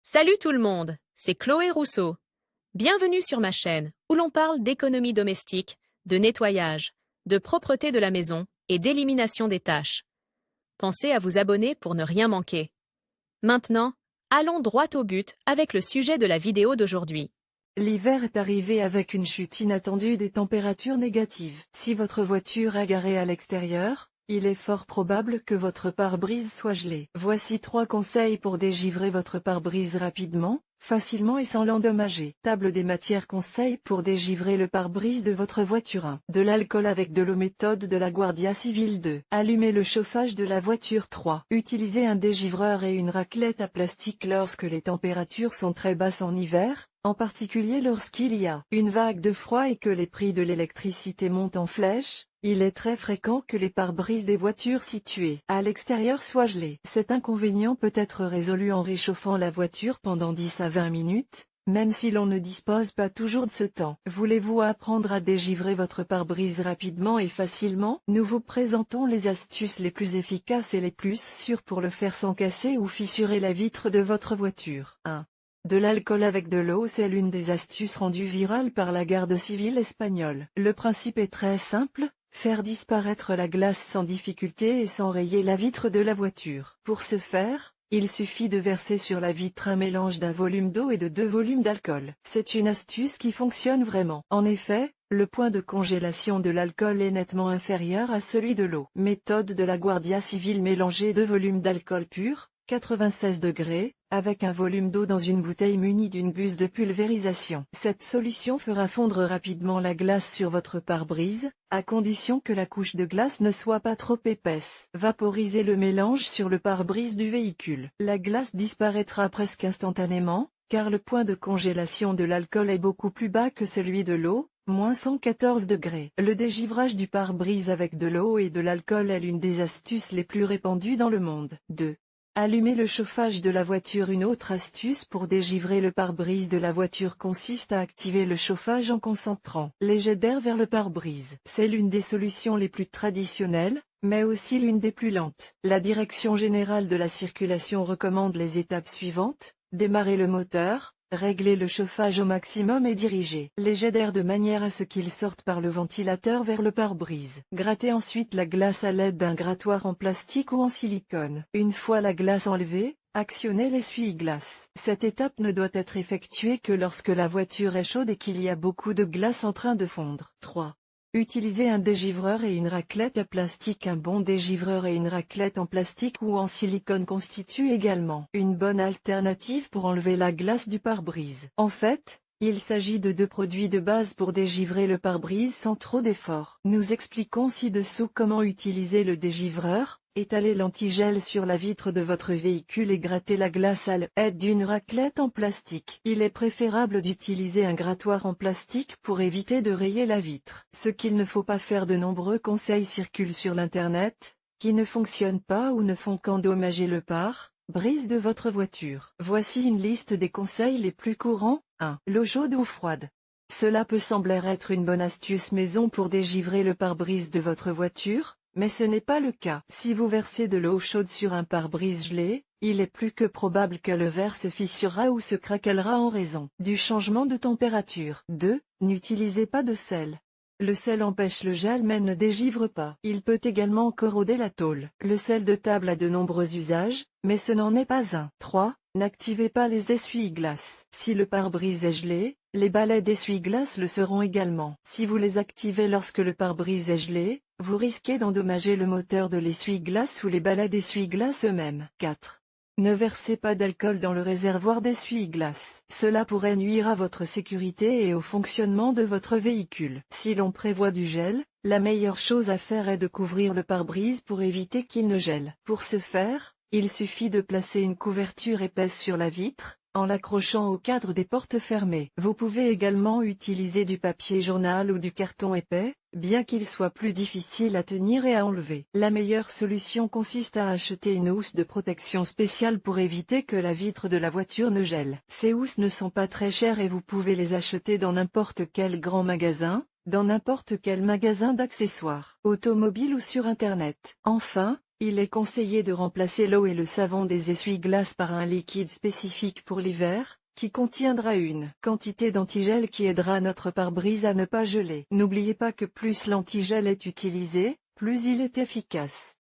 Salut tout le monde, c'est Chloé Rousseau. Bienvenue sur ma chaîne où l'on parle d'économie domestique, de nettoyage, de propreté de la maison et d'élimination des tâches. Pensez à vous abonner pour ne rien manquer. Maintenant, allons droit au but avec le sujet de la vidéo d'aujourd'hui. L'hiver est arrivé avec une chute inattendue des températures négatives. Si votre voiture est garée à l'extérieur, il est fort probable que votre pare-brise soit gelé. Voici 3 conseils pour dégivrer votre pare-brise rapidement, facilement et sans l'endommager. Table des matières conseils pour dégivrer le pare-brise de votre voiture 1. De l'alcool avec de l'eau méthode de la Guardia Civil 2. Allumez le chauffage de la voiture 3. Utilisez un dégivreur et une raclette à plastique lorsque les températures sont très basses en hiver, en particulier lorsqu'il y a une vague de froid et que les prix de l'électricité montent en flèche. Il est très fréquent que les pare-brises des voitures situées à l'extérieur soient gelés. Cet inconvénient peut être résolu en réchauffant la voiture pendant 10 à 20 minutes, même si l'on ne dispose pas toujours de ce temps. Voulez-vous apprendre à dégivrer votre pare-brise rapidement et facilement? Nous vous présentons les astuces les plus efficaces et les plus sûres pour le faire sans casser ou fissurer la vitre de votre voiture. 1. De l'alcool avec de l'eau. C'est l'une des astuces rendues virales par la garde civile espagnole. Le principe est très simple. Faire disparaître la glace sans difficulté et sans rayer la vitre de la voiture. Pour ce faire, il suffit de verser sur la vitre un mélange d'un volume d'eau et de 2 volumes d'alcool. C'est une astuce qui fonctionne vraiment. En effet, le point de congélation de l'alcool est nettement inférieur à celui de l'eau. Méthode de la Guardia Civil. Mélanger 2 volumes d'alcool pur, 96 degrés, avec un volume d'eau dans une bouteille munie d'une buse de pulvérisation. Cette solution fera fondre rapidement la glace sur votre pare-brise, à condition que la couche de glace ne soit pas trop épaisse. Vaporisez le mélange sur le pare-brise du véhicule. La glace disparaîtra presque instantanément, car le point de congélation de l'alcool est beaucoup plus bas que celui de l'eau, moins 114 degrés. Le dégivrage du pare-brise avec de l'eau et de l'alcool est l'une des astuces les plus répandues dans le monde. 2. Allumer le chauffage de la voiture. Une autre astuce pour dégivrer le pare-brise de la voiture consiste à activer le chauffage en concentrant les jets d'air vers le pare-brise. C'est l'une des solutions les plus traditionnelles, mais aussi l'une des plus lentes. La Direction générale de la circulation recommande les étapes suivantes: démarrer le moteur, régler le chauffage au maximum et diriger les jets d'air de manière à ce qu'ils sortent par le ventilateur vers le pare-brise. Grattez ensuite la glace à l'aide d'un grattoir en plastique ou en silicone. Une fois la glace enlevée, actionnez l'essuie-glace. Cette étape ne doit être effectuée que lorsque la voiture est chaude et qu'il y a beaucoup de glace en train de fondre. 3. Utilisez un dégivreur et une raclette à plastique. Un bon dégivreur et une raclette en plastique ou en silicone constituent également une bonne alternative pour enlever la glace du pare-brise. En fait, il s'agit de 2 produits de base pour dégivrer le pare-brise sans trop d'efforts. Nous expliquons ci-dessous comment utiliser le dégivreur. Étalez l'antigel sur la vitre de votre véhicule et grattez la glace à l'aide d'une raclette en plastique. Il est préférable d'utiliser un grattoir en plastique pour éviter de rayer la vitre. Ce qu'il ne faut pas faire. De nombreux conseils circulent sur l'internet, qui ne fonctionnent pas ou ne font qu'endommager le pare-brise de votre voiture. Voici une liste des conseils les plus courants. 1. L'eau chaude ou froide. Cela peut sembler être une bonne astuce maison pour dégivrer le pare-brise de votre voiture, mais ce n'est pas le cas. Si vous versez de l'eau chaude sur un pare-brise gelé, il est plus que probable que le verre se fissurera ou se craquellera en raison du changement de température. 2. N'utilisez pas de sel. Le sel empêche le gel mais ne dégivre pas. Il peut également corroder la tôle. Le sel de table a de nombreux usages, mais ce n'en est pas un. 3. N'activez pas les essuie-glaces. Si le pare-brise est gelé, les balais d'essuie-glace le seront également. Si vous les activez lorsque le pare-brise est gelé, vous risquez d'endommager le moteur de l'essuie-glace ou les balais d'essuie-glace eux-mêmes. 4. Ne versez pas d'alcool dans le réservoir d'essuie-glace. Cela pourrait nuire à votre sécurité et au fonctionnement de votre véhicule. Si l'on prévoit du gel, la meilleure chose à faire est de couvrir le pare-brise pour éviter qu'il ne gèle. Pour ce faire, il suffit de placer une couverture épaisse sur la vitre, en l'accrochant au cadre des portes fermées. Vous pouvez également utiliser du papier journal ou du carton épais, bien qu'il soit plus difficile à tenir et à enlever. La meilleure solution consiste à acheter une housse de protection spéciale pour éviter que la vitre de la voiture ne gèle. Ces housses ne sont pas très chères et vous pouvez les acheter dans n'importe quel grand magasin, dans n'importe quel magasin d'accessoires automobiles ou sur Internet. Enfin, Il est conseillé de remplacer l'eau et le savon des essuie-glaces par un liquide spécifique pour l'hiver, qui contiendra une quantité d'antigel qui aidera notre pare-brise à ne pas geler. N'oubliez pas que plus l'antigel est utilisé, plus il est efficace.